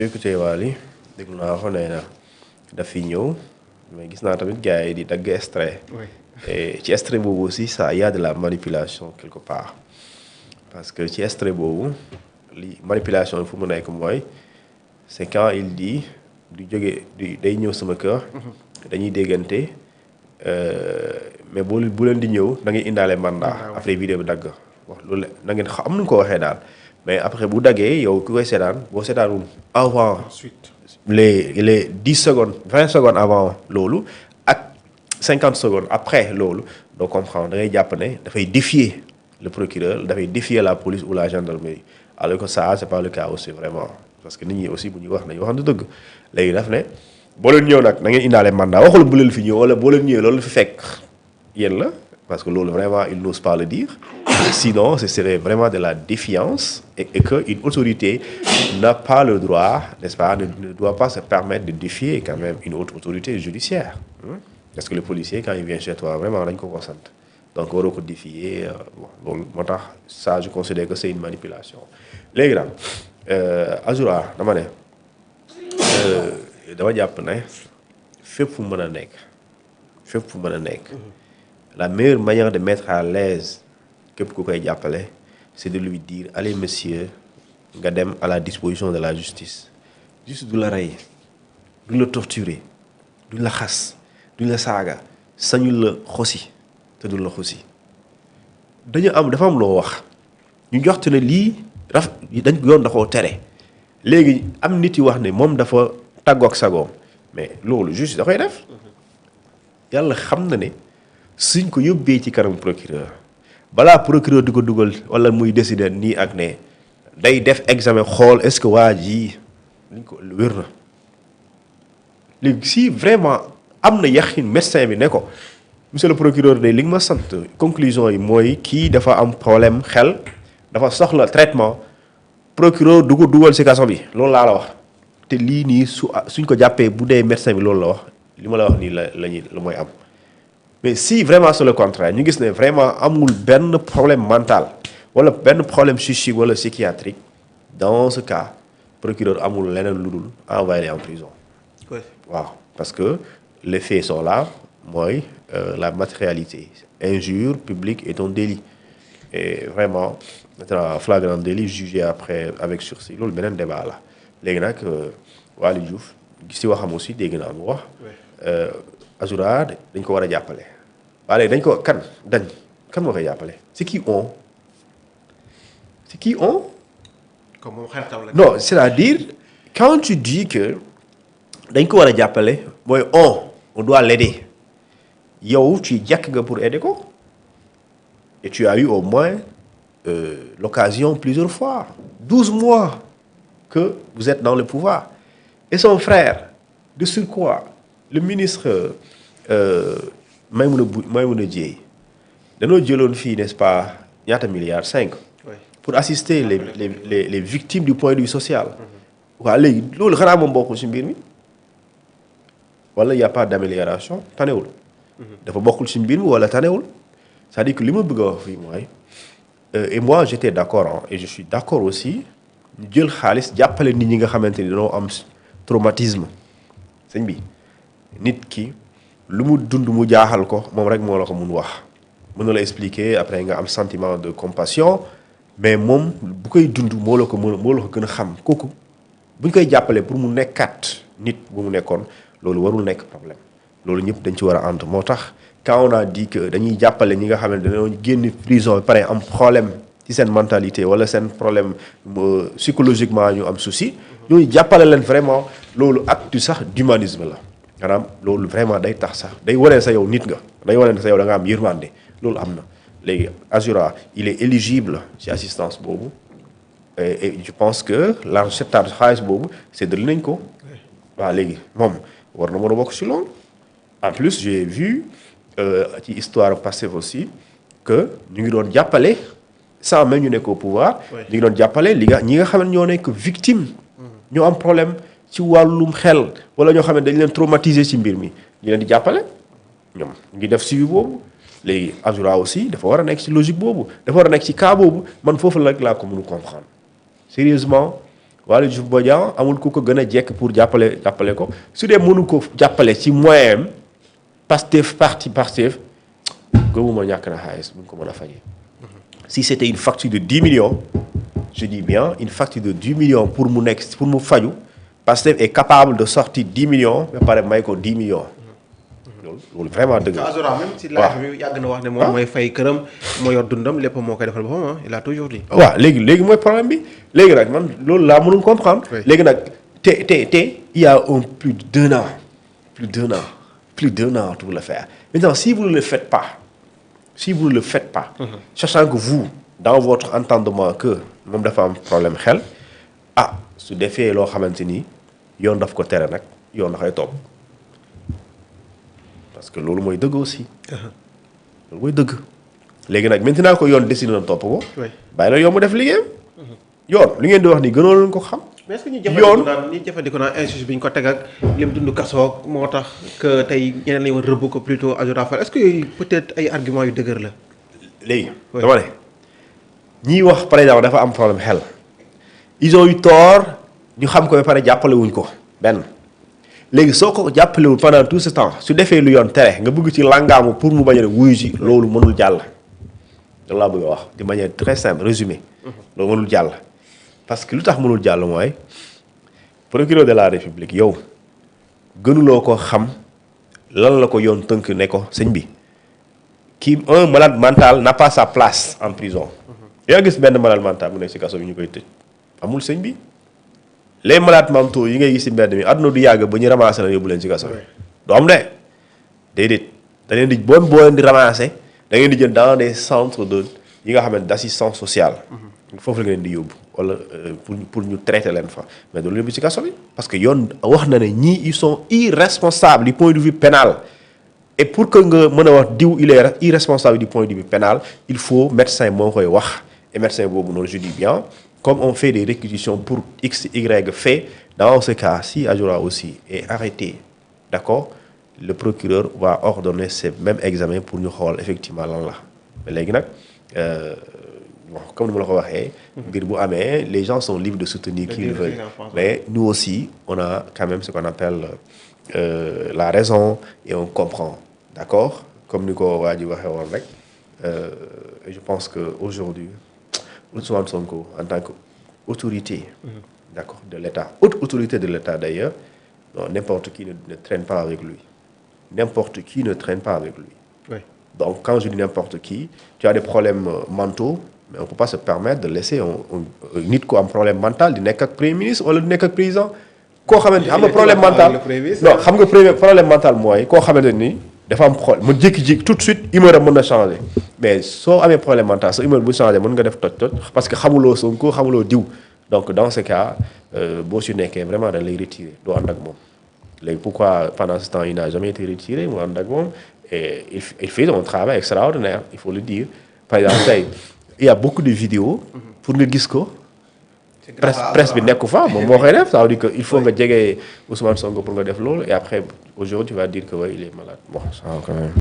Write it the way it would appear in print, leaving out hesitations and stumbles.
écoutez Wally déglu naa ko nee na daf fi ñëw mais gis naa tamit gars yi di dagg extrait. et ci extrait boobu aussi ça y a de la manipulation quelque part parce que ci extrait boobu li manipulation fu mu nekk mooy c'est quand il dit du jóge day ñëw sama kër. dañuy déggante mais bu leen di ñëw da ngay indaale mandat après vidéo bi dagg wax loolu na ngeen xam nu ko waxee daal. mais après bu daggee yow ku koy seetaan boo seetaanul avant les 10 secondes 20 secondes avant loolu ak 50 secondes après loolu doo comprendre da ngay jàpp ne dafay défier le procureur dafay défier la police ou la gendarmerie alors que ça c'est pas le cas aussi vraiment parce que nit ñi aussi bu ñuy wax nañu waxante dëgg léegi daf ne boo leen ñëw nag na ngeen indaale mandat waxul bu leen fi ñëw wala boo leen ñëwee loolu fi fekk yéen la parce que loolu vraiment il n'ose pas le dire. Sinon, ce serait vraiment de la défiance et qu'une autorité n'a pas le droit, n'est-ce pas, ne doit pas se permettre de défier quand même une autre autorité judiciaire. Parce que le policier, quand il vient chez toi, vraiment, il consente. Donc, on peut défier. Ça, je considère que c'est une manipulation. Les gars, Azoura, dama jàpp ne fépp fu mën a nekk. La meilleure manière de mettre à l'aise képp ku koy jàppale c'est de lui dire allez monsieur nga dem à la disposition de la justice du la rey du la torturer du la xas du la saaga sañu la xosi te du la xosi dafa am loo wax ñu joxte ne lii dañ ko yoon da koo tere léegi am nit yi wax ne moom dafa tàggoog sagoom mais loolu justice da koy def yàlla xam na ne suñ ko yóbbee ci kanam procureur balaa procureur di ko dugal wala muy décider nii ak ne day def examen xool est-ce que waa ji liñ ko wér na léegi si vraiment am na yaxin médecin bi ne ko monsieur le procureur de li nga ma sant conclusion yi mooy kii dafa am problème xel dafa soxla traitement procureur du ko dugal ci kaso bi loolu laa la wax te lii nii suñ ko jàppee bu dee médecin bi loolu la wax li ma la wax nii la mooy am. Mais si vraiment c'est le contraire ñu gis ne vraiment amul benn problème mental wala benn problème psychique wala psychiatrique dans ce cas procureur amul leneen lu dul envoyer en prison. waaw parce que les faits sont là mooy la matérialité injure publique est un délit et vraiment flagrant délit jugé après avec sursis loolu beneen débat la léegi nag Waly Diouf si waxam aussi dégg naa mu wax. Azoura dañ ko war a jàppale waaye dañ ko kan moo koy jàppale c'est qui on non c'est-à-dire quand tu dis que dañ ko war a jàppale mooy on doit l'aider yow tu jàkk nga pour aider ko et tu as eu au moins l'occasion plusieurs fois 12 mois que vous êtes dans le pouvoir et son frère de surcroît le ministre Maïmouna Dièye dañoo jëloon fii n'est-ce pas ñaata milliards 5 pour assister les victimes du point de vue social waaw léegi loolu xanaa moom bokkul ci mbir mi wala y a pas d'amélioration tanewul dafa bokkul ci mbir mi wala tanewul c'est-à-dire que li ma bëgg a wax fii mooy et moi j'étais d'accord et je suis d'accord aussi ñu jël xaalis jàppale nit ñi nga xamante ni dañoo am traumatisme sëñ bi nit ki lu mu dund mu jaaxal ko moom rek moo la ko mun wax mën na la expliquer après nga am sentiment de compassion mais moom bu koy dund moo la ko gën a xam kooku bu ñu koy jàppale pour mu nekkaat nit bu mu nekkoon loolu warul nekk problème loolu ñëpp dañ ci war a ànd moo tax quand on a dit que dañuy jàppale ñi nga xam ne dañoo génn prison ba pare am problème ci seen mentalité wala seen problème psychologiquement ñu am souci ñooñu jàppale leen vraiment loolu acte sax d'humanisme la maanaam loolu vraiment day tax sax day wane sa yow nit nga day wane sa yow da nga am yërmande loolu am na léegi Azoura il est éligible ci assistance boobu et je pense que cette xaalis boobu séddale nañ ko waaw léegi moom war na mën a bokk ci loolu en plus j'ai vu ci histoire Pastef aussi que ñu ngi doon jàppale sans même ñu nekk au pouvoir ñu ngi doon jàppale ñi nga xam ne ñoo nekk victime ñoo am problème ci wàllum xel wala ñoo xam ne dañ leen traumatiser ci mbir mi ñu leen di jàppale ñoom ñu ngi def suivi boobu léegi Azoura aussi dafa war a nekk ci logique boobu dafa war a nekk ci cas boobu man foofu la laa ko mënu comprendre sérieusement Waly Diouf Bodian amul ku ko gën a jekk pour jàppale ko su dee mënu ko jàppale ci moyen Pastef Pastef gëmuma ñàkk na xaalis bu ñu ko mën a fajee. Si c'était une facture de 10 millions je dis bien une facture de 10 millions pour mu faju Pastef est capable de sortir 10 millions ba pare may ko 10 millions. loolu vraiment dëgg la. Azora même si laaj bi yàgg na wax ne moom mooy fay këram moo yor dundam lépp moo koy defal boppam il a toujours dit. waaw léegi mooy problème bi léegi nag man loolu laa mënul comprendre. léegi nag te il y a plus d'un an pour le faire maintenant si vous ne le faites pas sachant que vous dans votre entendement que moom dafa am problème xel su defee loo xamante ni yoon daf ko tere nag yoon dafay topp. parce que loolu mooy dëgg aussi. loolu mooy dëgg. léegi nag maintenant ko yoon décidé na topp ko. bàyyi la yoon mu def liggéeyam. yoon li ngeen di wax ni gënoo leen ko xam. mais est-ce que ñu jëfandikoo naan injustice bi ñu ko teg ak lim dund kasoog moo tax que tey ñeneen lañu war rëbb ko plutôt Azora Fall est-ce que yooyu peut-être ay arguments yu dëgër la. léegi dama ne ñiy wax par exemple dafa am problème xel. ils ont eu tort ñu xam ko ba pare jàppale wuñ ko benn. léegi soo ko jàppalewul pendant tout ce temps su defee lu yoon tere nga bëgg ci langaamu pour mu bañ a wuyu ji loolu mënul jàll. loolu laa bëgg a wax de manière très simple résumé. loolu mënul jàll. parce que lu tax mënul jàll mooy procureur de la république yow gënuloo ko xam lan la ko yoon tënk ne ko sëñ bi kii un malade mental n'a pas sa place en prison. yaa gis benn malade mental mu nekk ci kaso bi ñu koy tëj amul sëñ bi. les malades mentaux yi ngay gis ci mbedd mi àdduna du yàgg ba ñu ramassé la yóbbu leen ci kaso bi. du am de déedéet da leen di boo leen di ramassé da ngeen di jël dans des centres yi nga xamante d'assistance sociale. foofu la ngeen di yóbbu wala pour ñu traiter leen fa mais doo leen yóbbu ci kaso bi. parce que yoon wax na ne ñii ils sont irresponsables du point de vue pénal et pour que nga mën a wax diw il est irresponsable du point de vue pénal il faut médecin moo koy wax et médecin boobu noonu je dis bien. Comme on fait des réquisitions pour X, Y fait, dans ce cas, si Azora aussi est arrêté, d'accord, le procureur va ordonner ce même examen pour nous voir effectivement là. Mais maintenant, comme nous l'avons dit, les gens sont libres de soutenir qui ils veulent. Mais nous aussi, on a quand même ce qu'on appelle la raison et on comprend, d'accord. Comme nous l'avons dit, je pense qu'aujourd'hui, Ousmane Sonko en tant qu'autorité d'accord, de l'État, haute autorité de l'État d'ailleurs, n'importe qui ne traîne pas avec lui. N'importe qui ne traîne pas avec lui. Oui. Donc quand je dis n'importe qui, tu as des problèmes mentaux, mais on ne peut pas se permettre de laisser nit ko am problème mental di nekk ak premier ministre wala di nekk ak président. koo xamante xam nga problème mental non xam nga problème mental mooy koo xamante ni dafa am problème mu jékki-jékki tout de suite humeur am mën na changer mais soo amee problème mental sa humeur bu changer mën nga def toj parce que xamuloo Sonko xamuloo diw donc dans ce cas boo si nekkee vraiment dañ lay retirer doo ànd ak moom léegi pourquoi pendant ce temps il n'a jamais été retiré mu ànd ak moom et il fait un travail extraordinaire il faut le dire par exemple tey il y a beaucoup de vidéos pour nga gis ko presse bi nekku fa moom moo koy def ça veut dire que il faut nga jege Ousmane Sonko pour nga def loolu et après aujourd'hui tu vas dire que ouais, il est malade bon ça quand même